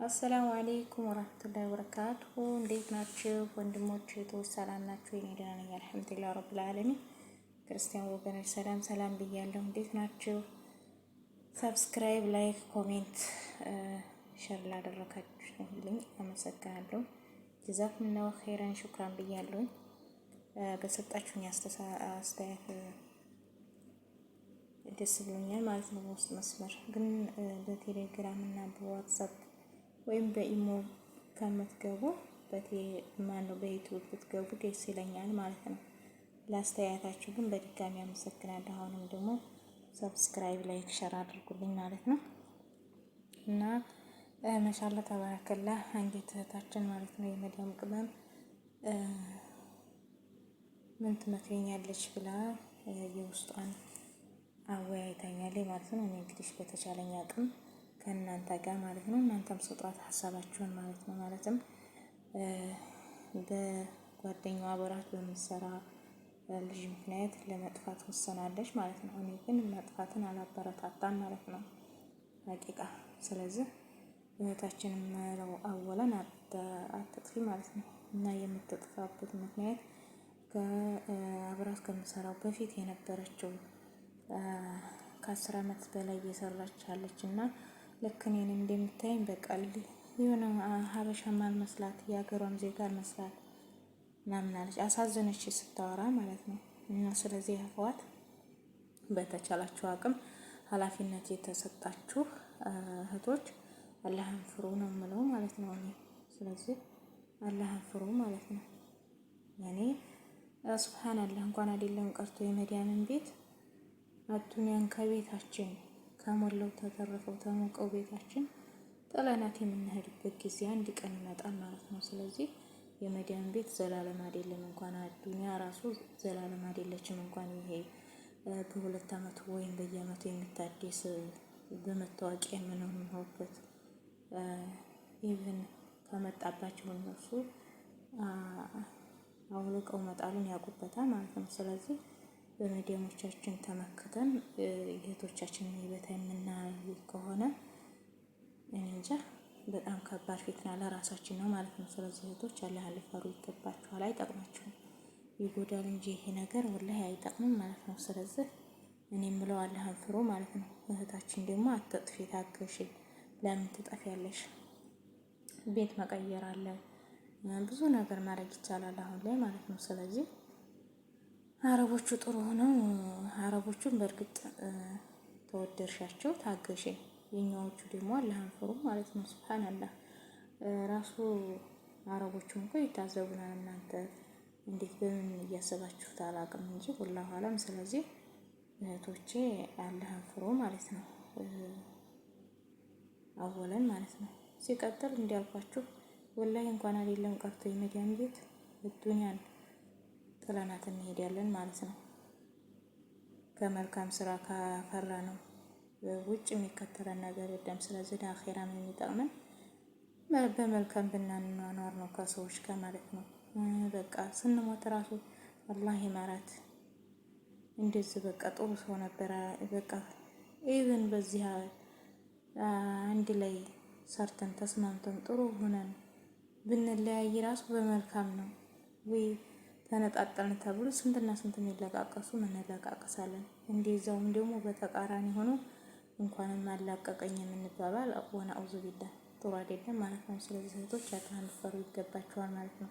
አሰላሙ አለይኩም ወራህመቱላሂ ወበረካቱሁ። እንዴት ናችሁ ወንድሞች እህቶች? ሰላም ናችሁ? እኔ ደህና ነኝ አልሐምዱሊላህ ረብል ዓለሚን። ክርስቲያን ወገኖች ሰላም ሰላም ብያለሁ። እንዴት ናችሁ? ሰብስክራይብ፣ ላይክ፣ ኮሜንት፣ ሸር ላደረጋችሁልኝ አመሰግናለሁ። ጀዛኩሙላሁ ኸይረን ሹክራን ብያለሁ። በሰጣችሁኝ አስተያየት ደስ ብሎኛል ማለት ነው። በውስጥ መስመር ግን በቴሌግራም እና በዋትሳፕ ወይም በኢሞ ከምትገቡ በዩቲዩብ ብትገቡ ደስ ይለኛል ማለት ነው። ለአስተያየታችሁ ግን በድጋሚ አመሰግናለሁ። አሁንም ደግሞ ሰብስክራይብ፣ ላይክ፣ ሸር አድርጉልኝ ማለት ነው እና ማሻአላ ተባረከላ አንዲት እህታችን ማለት ነው የመዳም ቅመም ምን ትመክረኛለች ብላ የውስጧን አወያይታኛለች ማለት ነው። እኔ እንግዲህ በተቻለኝ አቅም ከእናንተ ጋር ማለት ነው እናንተም ስጧት ሀሳባችሁን ማለት ነው። ማለትም በጓደኛዋ አብራት በምትሰራ ልጅ ምክንያት ለመጥፋት ወሰናለች ማለት ነው። እኔ ግን መጥፋትን አላበረታታም ማለት ነው ሀቂቃ። ስለዚህ እህታችን የምለው አወለን አትጥፊ ማለት ነው እና የምትጥፋበት ምክንያት ከአብራት ከምሰራው በፊት የነበረችው ከ10 ዓመት በላይ እየሰራች አለች እና ልክ እኔን እንደምታይኝ በቃል የሆነ ሀበሻ ማልመስላት የሀገሯም ዜጋ መስላት ምናምን አለች። አሳዘነች ስታወራ ማለት ነው። እና ስለዚህ አፈዋት በተቻላችሁ አቅም ኃላፊነት የተሰጣችሁ እህቶች አላህን ፍሩ ነው የምለው ማለት ነው እኔ። ስለዚህ አላህን ፍሩ ማለት ነው። ያኔ ሱብሃንአላህ እንኳን አይደለም ቀርቶ የመዲያምን ቤት አዱንያን ከቤታችን ከሞላው ተተረፈው ተሞቀው ቤታችን ጥለናት የምንሄድበት ጊዜ አንድ ቀን ይመጣል ማለት ነው። ስለዚህ የመዲያን ቤት ዘላለም አይደለም፣ እንኳን አዱንያ ራሱ ዘላለም አይደለችም። እንኳን ይሄ በ2 ዓመቱ ወይም በየዓመቱ የሚታደስ በመታወቂያ የምንኖርበት ኢቭን ከመጣባቸው እነሱ አውልቀው መጣሉን ያውቁበታል ማለት ነው። ስለዚህ በመዲያሞቻችን ተመክተን እህቶቻችንን የበታይ የምናይ ከሆነ እኔ እንጃ በጣም ከባድ ፊትና ለራሳችን ነው ማለት ነው። ስለዚህ እህቶች አላህን ልፈሩ ይገባችኋል። አይጠቅማችሁም፣ ይጎዳል እንጂ ይሄ ነገር ወላሂ አይጠቅምም ማለት ነው። ስለዚህ እኔ የምለው አላህን ፍሩ ማለት ነው። እህታችን ደግሞ አትጥፊ፣ ታገሺ። ለምን ትጠፊያለሽ? ቤት መቀየር አለ፣ ብዙ ነገር ማድረግ ይቻላል አሁን ላይ ማለት ነው። ስለዚህ አረቦቹ ጥሩ ሆነው አረቦቹን በእርግጥ ተወደድሻቸው ታገሺ። የኛዎቹ ደግሞ አላህን ፍሩ ማለት ነው። ሱብሃንአላህ ራሱ አረቦቹም እኮ ይታዘቡናል። እናንተ እንዴት በምን እያሰባችሁት አላውቅም እንጂ ወላሂ አለም። ስለዚህ እህቶቼ አላህን ፍሩ ማለት ነው አወለን ማለት ነው። ሲቀጥል እንዲያልኳችሁ ወላሂ እንኳን አይደለም ቀርቶ የመዲያን ቤት ዱንያን ጥለናት እንሄዳለን ማለት ነው። ከመልካም ስራ ካፈራ ነው ውጭ የሚከተለን ነገር የለም። ስለዚህ አኺራ ምን የሚጠቅመን በመልካም ብናኗኗር ነው ከሰዎች ጋር ማለት ነው። በቃ ስንሞት ራሱ አላህ ይማራት። እንደዚህ በቃ ጥሩ ሰው ነበረ። በቃ ኢቭን በዚህ አንድ ላይ ሰርተን ተስማምተን ጥሩ ሆነን ብንለያይ ራሱ በመልካም ነው ወይ ተነጣጣልን ተብሎ ስንትና ስንት የሚለቃቀሱ እንለቃቀሳለን። እንደዛውም ደግሞ በተቃራኒ ሆኖ እንኳንም አላቀቀኝ የምንባባል ወነአውዙ ቢላህ ጥሩ አይደለም ማለት ነው። ስለዚህ እህቶች አላህን ልትፈሩ ይገባችኋል ማለት ነው።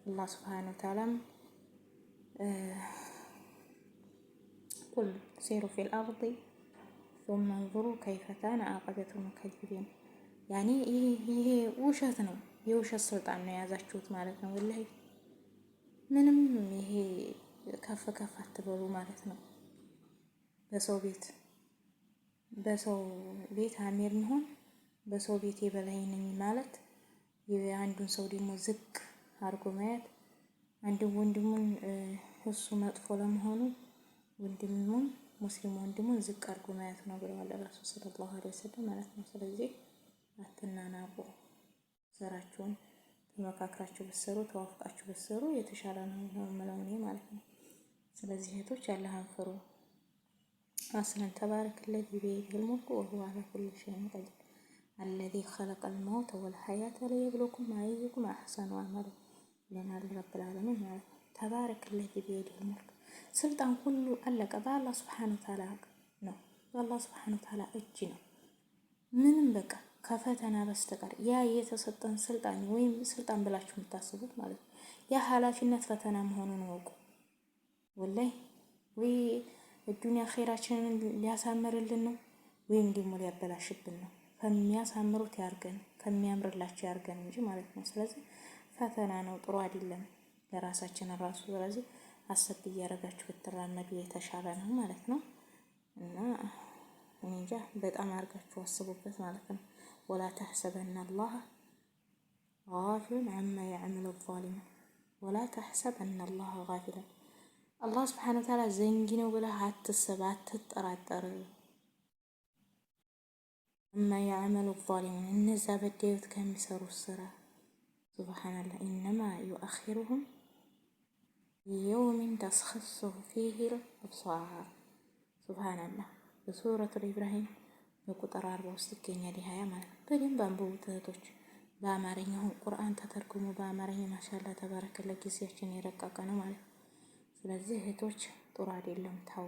አላህ ሱብሓነሁ ወተዓላም ቁል ሲሩ ፊል አርዲ ሱመ እንዙሩ ከይፈ ካነ ዓቂበቱ ልሙከዚቢን። ያኔ ይሄ ውሸት ነው፣ የውሸት ስልጣን ነው የያዛችሁት ማለት ነው። ወላሂ ምንም ይሄ ከፍ ከፍ አትበሉ ማለት ነው። በሰው ቤት አሚር እንሆን፣ በሰው ቤት የበላይ ነኝ ማለት የአንዱን ሰው ደግሞ ዝቅ አድርጎ ማየት፣ አንዱን ወንድሙን እሱ መጥፎ ለመሆኑ ወንድሙን ሙስሊም ወንድሙን ዝቅ አድርጎ ማየት ነው ብለዋል ረሱል ሰለላሁ ዐለይሂ ወሰለም ማለት ነው። ስለዚህ አትናናቁ። ስራችሁን ተመካክራችሁ ብትሰሩ ተዋፍቃችሁ ብትሰሩ የተሻለ ነው የምለው እኔ ማለት ነው። ስለዚህ እህቶች አላህን ፍሩ። አስለን ተባረክለት ቢቤል ሙልኩ ወሁ አላ ኩሊ ሸይኢን ቀዲር። አለዚ ኸለቀል መውተ ወልሐያተ ሊየብሉወኩም አየኩም አሕሰኑ አመላ ይለናል ረብል ዓለሚን ማለት ነው። ተባረከ ለዚ ቢየዲሂል ሙልክ ስልጣን ሁሉ አለቀ በአላህ ሱብሓነሁ ወተዓላ ነው። በአላህ ሱብሓነሁ ወተዓላ እጅ ነው። ምንም በቃ ከፈተና በስተቀር ያ የተሰጠን ስልጣን ወይም ስልጣን ብላችሁ የምታስቡት ማለት ነው ያ ኃላፊነት ፈተና መሆኑን ወቁ። ወላሂ ወይ ዱንያ ኸይራችንን ሊያሳምርልን ነው ወይም ደግሞ ሊያበላሽብን ነው። ከሚያሳምሩት ያርገን ከሚያምርላቸው ያርገን እንጂ ማለት ነው። ስለዚህ ፈተና ነው፣ ጥሩ አይደለም ለራሳችን ራሱ። ስለዚህ አሰብ እያደረጋችሁ ብትራመዱ የተሻለ ነው ማለት ነው። እና እንጃ በጣም አድርጋችሁ አስቡበት ማለት ነው። ወላ ተሕሰበነ አላህ ጋፊለን ዐማ የዕመሉ ዛሊሙን ወላ ተሕሰበነ አላህ ጋፊለን አላህ ሱብሓነሁ ወተዓላ ዘንጊ ነው ብለህ አትሰብ፣ አትጠራጠር። ዐማ የዕመሉ ዛሊሙን እነዛ በዳዮች ከሚሰሩት ስራ ሱብሓነላህ ኢነማ ዩአኺሩሁም ሊየውሚን ተሽኸሱ ፊሂል አብሳር ሱብሓነላህ በሱረቱል ኢብራሂም በቁጥር 40 ውስጥ ይገኛል። ሀያ ማለት ነው። በደንብ አንብቡት እህቶች። በአማርኛ አሁን ቁርአን ተተርጉሞ በአማርኛ ማሻአላ ተባረከለ ጊዜያችን የረቀቀ ነው ማለት ነው። ስለዚህ እህቶች ጥሩ አይደለም ታው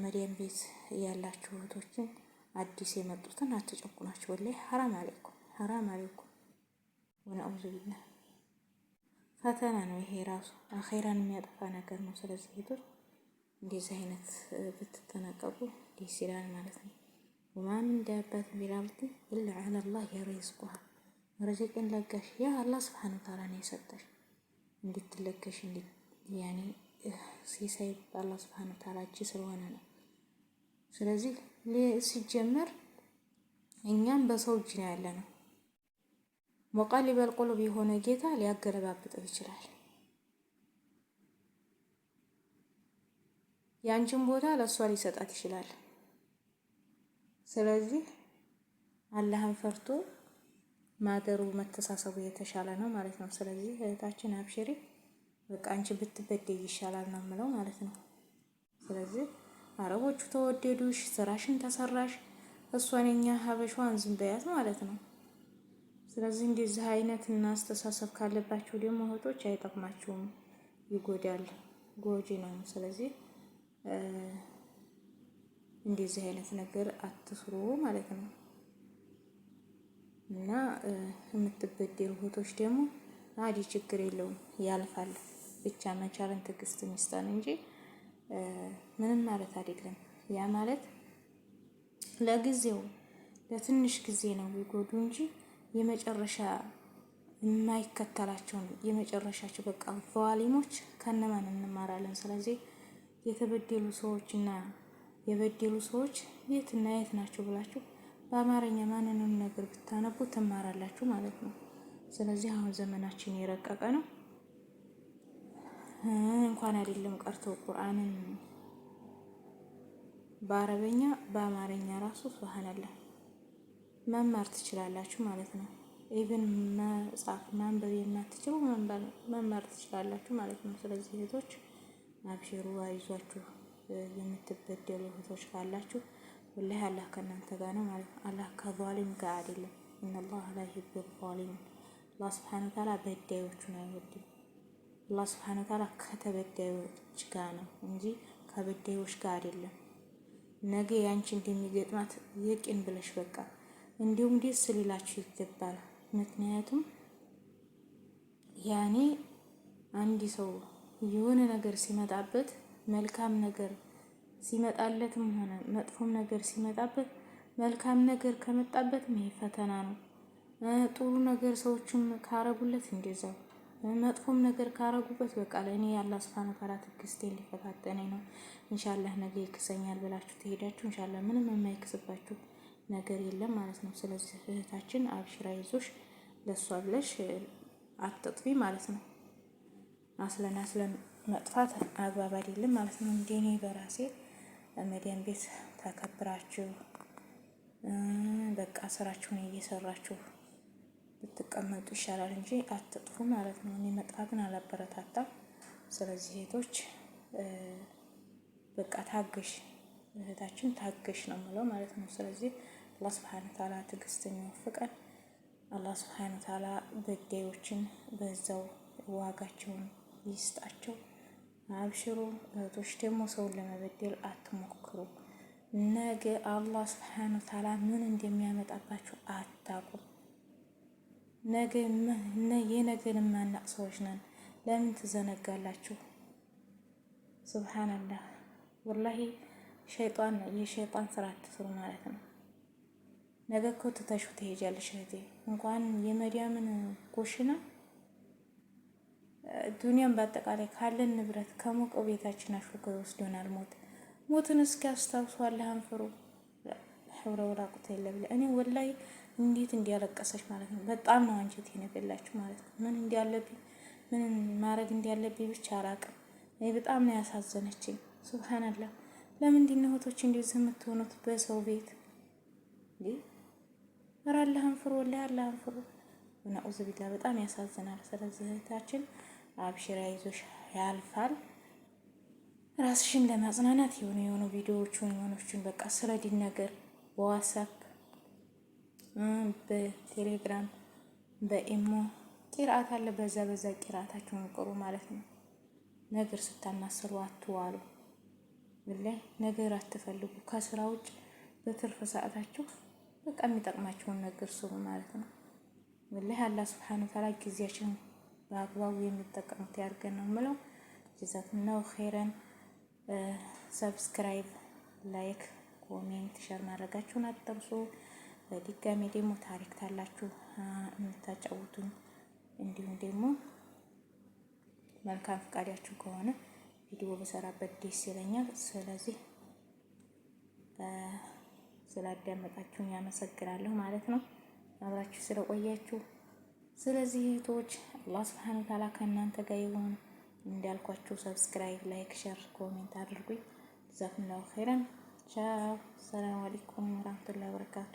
መዲያም ቤት ያላችሁ እህቶችን አዲስ የመጡትን አትጨቁናቸው። ወላሂ ሐራም አለይኩም ወነአውዙ ቢላህ ፈተና ነው ይሄ ራሱ አኼራን የሚያጠፋ ነገር ነው። ስለዚህ እህቶች እንደዚህ አይነት ብትጠነቀቁ ደስ ይላል ማለት ነው። ወማን ዳበት ቢላልቲ ኢላ ዐለላህ የሪዝቁሃ ረዚቅን ለጋሽ ያ አላህ ሱብሓነሁ ወተዓላ ነው የሰጠሽ እንድትለገሽ ያኔ ሲሳይ አላህ ሱብሓነሁ ወተዓላ እጅ ስለሆነ ነው። ስለዚህ ሲጀመር እኛም በሰው እጅ ነው ያለ ነው። ሙቀሊበል ቁሉብ የሆነ ጌታ ሊያገለባብጠው ይችላል። ያንቺን ቦታ ለሷ ሊሰጣት ይችላል። ስለዚህ አላህን ፈርቶ ማደሩ መተሳሰቡ የተሻለ ነው ማለት ነው። ስለዚህ እህታችን አብሽሪ በቃ አንቺ ብትበደይ ይሻላል ነው የምለው ማለት ነው። ስለዚህ አረቦቹ ተወደዱሽ፣ ስራሽን ተሰራሽ፣ እሷን የኛ ሀበሻዋን ዝም በያት ማለት ነው። ስለዚህ እንደዚህ አይነት እና አስተሳሰብ ካለባችሁ ደግሞ እህቶች አይጠቅማችሁም፣ ይጎዳል፣ ጎጂ ነው። ስለዚህ እንደዚህ አይነት ነገር አትስሩ ማለት ነው። እና የምትበደሉ እህቶች ደግሞ አዲ ችግር የለውም ያልፋል። ብቻ መቻልን ትዕግስት ሚስጠን እንጂ ምንም ማለት አይደለም። ያ ማለት ለጊዜው ለትንሽ ጊዜ ነው ቢጎዱ እንጂ የመጨረሻ የማይከተላቸው የመጨረሻቸው በቃ ዛሊሞች ከነማን እንማራለን። ስለዚህ የተበደሉ ሰዎችና የበደሉ ሰዎች የትና የት ናቸው ብላችሁ በአማርኛ ማንንም ነገር ብታነቡ ትማራላችሁ ማለት ነው። ስለዚህ አሁን ዘመናችን የረቀቀ ነው። እንኳን አይደለም ቀርቶ ቁርአንን በአረበኛ በአማርኛ ራሱ ሱብሃንአላህ መማር ትችላላችሁ ማለት ነው። ኢቭን መጻፍ ማንበብ የማትችሉ መማር ትችላላችሁ ማለት ነው። ስለዚህ እህቶች አብሽሩ፣ አይዟችሁ። የምትበደሉ እህቶች ካላችሁ ወላሂ አላህ ከእናንተ ጋር ነው ማለት ነው። አላህ ከዛሊም ጋር አይደለም። ኢነላህ ላ ዩሂቡል ዛሊሚን አላህ ሱብሓነሁ ወተዓላ በዳዮቹን አይወድም። አላህ ሱብሓነሁ ወተዓላ ከተበዳዮች ጋር ነው እንጂ ከበዳዮች ጋር አይደለም። ነገ ያንቺ እንደሚገጥማት የቂን ብለሽ በቃ እንዲሁም ደስ ሊላችሁ ይገባል። ምክንያቱም ያኔ አንድ ሰው የሆነ ነገር ሲመጣበት መልካም ነገር ሲመጣለትም ሆነ መጥፎም ነገር ሲመጣበት መልካም ነገር ከመጣበትም ይሄ ፈተና ነው። ጥሩ ነገር ሰዎችም ካረጉለት እንደዛው መጥፎም ነገር ካረጉበት በቃ ለእኔ ያላህ ሱብሓነሁ ወተዓላ ትዕግስቴን ሊፈታተነኝ ነው ኢንሻአላህ ነገ ይክሰኛል ብላችሁ ትሄዳችሁ ኢንሻአላህ ምንም የማይክስባችሁ ነገር የለም ማለት ነው። ስለዚህ እህታችን አብሽራ ይዞሽ ለሷ ብለሽ አትጥፊ ማለት ነው። አስለን መጥፋት አግባብ አይደለም ማለት ነው። እንደኔ በራሴ መዲያን ቤት ተከብራችሁ በቃ ስራችሁን እየሰራችሁ ብትቀመጡ ይሻላል እንጂ አትጥፉ ማለት ነው። እኔ መጥፋትን አላበረታታም። ስለዚህ እህቶች በቃ ታገሽ፣ እህታችን ታገሽ ነው የምለው ማለት ነው። ስለዚህ አላህ ሱብሓነሁ ወተዓላ ትዕግስትን ይወፍቀን። አላህ ሱብሓነሁ ወተዓላ በዳዮችን በዛው ዋጋቸውን ይስጣቸው። አብሽሩ እህቶች፣ ደግሞ ሰውን ለመበደል አትሞክሩ። ነገ አላህ ሱብሓነሁ ወተዓላ ምን እንደሚያመጣባችሁ አታውቁም። የነገን የማናቅ ሰዎች ነን። ለምን ትዘነጋላችሁ? ሱብሓነላህ ወላሂ የሸይጣን ስራ አትስሩ ማለት ነው። ነገ እኮ ትተሽው ትሄጃለሽ እህቴ። እንኳን የመዲያምን ኩሽና ዱንያን በአጠቃላይ ካለን ንብረት ከሞቀው ቤታችን አሽሎ ይወስዶናል ሞት። ሞትን እስኪ አስታውሱ፣ አላህን ፍሩ። ሐውለ ወላ ቁወተ ኢላ ቢላህ። እኔ ወላሂ እንዴት እንዲያለቀሰች ማለት ነው። በጣም ነው አንጀቴን የበላችሁ ማለት ነው። ምን እንዲያለብኝ ምን ማድረግ እንዲያለብኝ ብቻ አላቅም። እኔ በጣም ነው ያሳዘነችኝ። ሱብሃንአላህ። ለምንድን ነው እህቶች እንደዚህ የምትሆኑት በሰው ቤት? ኧረ አላህን ፍሩ፣ ወላሂ አላህን ፍሩ። ወነዑዙ ቢላህ። በጣም ያሳዝናል። ስለዚህ እህታችን አብሽራ፣ ይዞሽ ያልፋል። ራስሽን ለማጽናናት የሆኑ ቪዲዮዎችን የሆኖችን በቃ ስለ ዲን ነገር በዋትስአፕ በቴሌግራም በኢሞ ቂርአት አለ። በዛ ቂርአታችሁን ቅሩ ማለት ነው። ነገር ስታማስሉ አትዋሉ። ወላሂ ነገር አትፈልጉ። ከስራ ውጭ በትርፍ ሰዓታችሁ በቃ የሚጠቅማችሁን ነገር ስሩ ማለት ነው። ወላሂ አላህ ሱብሓነሁ ወተዓላ ጊዜያችንን በአግባቡ የሚጠቀሙት ያድርገን ነው የምለው። ጀዛኩሙላሁ ኸይረን። ሰብስክራይብ፣ ላይክ፣ ኮሜንት፣ ሸር ማድረጋችሁን አትርሱ። በድጋሚ ደግሞ ታሪክ ታላችሁ የምታጫውቱኝ እንዲሁም ደግሞ መልካም ፈቃዳችሁ ከሆነ ቪዲዮ በሰራበት ደስ ይለኛል። ስለዚህ ስላዳመጣችሁኝ ያመሰግናለሁ ማለት ነው፣ አብራችሁ ስለቆያችሁ። ስለዚህ እህቶች አላህ ሱብሓነሁ ወተዓላ ከእናንተ ጋር ይሁን። እንዳልኳችሁ ሰብስክራይብ፣ ላይክ፣ ሸር፣ ኮሜንት አድርጉኝ። ጀዛኩሙላሁ ኸይረን። ቻው። ሰላም አለይኩም ወራህመቱላሂ ወበረካቱ።